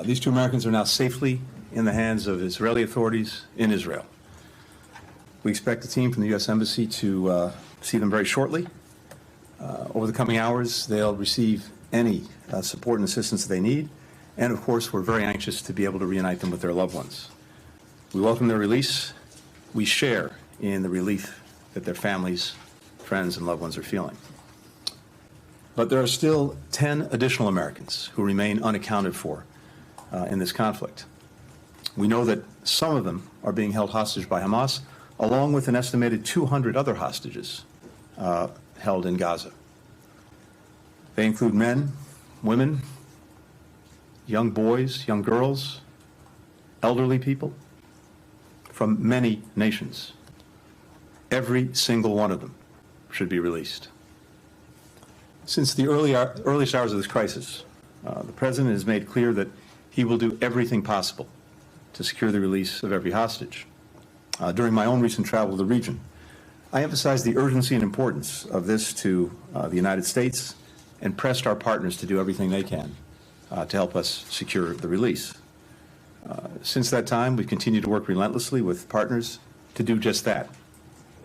These two Americans are now safely in the hands of Israeli authorities in Israel. We expect the team from the U.S. Embassy to see them very shortly. Over the coming hours, they'll receive any support and assistance they need. And, of course, we're very anxious to be able to reunite them with their loved ones. We welcome their release. We share in the relief that their families, friends, and loved ones are feeling. But there are still 10 additional Americans who remain unaccounted for in this conflict. We know that some of them are being held hostage by Hamas, along with an estimated 200 other hostages held in Gaza. They include men, women, young boys, young girls, elderly people from many nations. Every single one of them should be released. Since the earliest hours of this crisis, the President has made clear that he will do everything possible to secure the release of every hostage. During my own recent travel to the region, I emphasized the urgency and importance of this to the United States and pressed our partners to do everything they can to help us secure the release. Since that time, we've continued to work relentlessly with partners to do just that.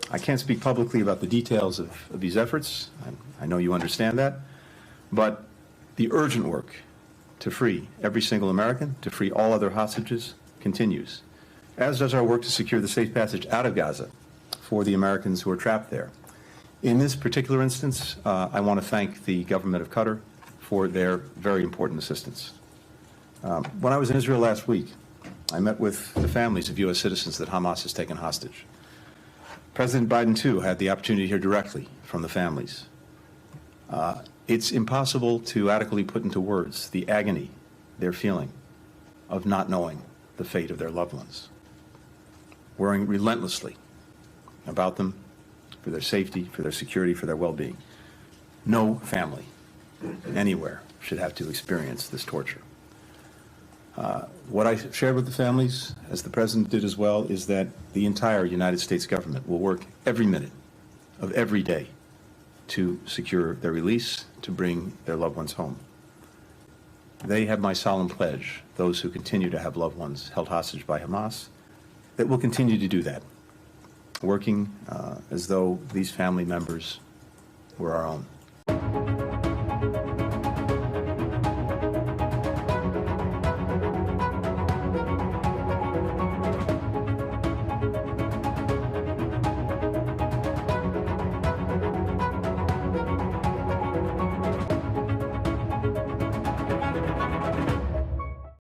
I can't speak publicly about the details of these efforts. I know you understand that. But the urgent work to free every single American, to free all other hostages, continues, as does our work to secure the safe passage out of Gaza for the Americans who are trapped there. In this particular instance, I want to thank the government of Qatar for their very important assistance. When I was in Israel last week, I met with the families of U.S. citizens that Hamas has taken hostage. President Biden, too, had the opportunity to hear directly from the families. It's impossible to adequately put into words the agony they're feeling of not knowing the fate of their loved ones. Worrying relentlessly about them, for their safety, for their security, for their well-being. No family anywhere should have to experience this torture. What I shared with the families, as the President did as well, is that the entire United States government will work every minute of every day to secure their release, to bring their loved ones home. They have my solemn pledge, those who continue to have loved ones held hostage by Hamas, that we'll continue to do that, working as though these family members were our own.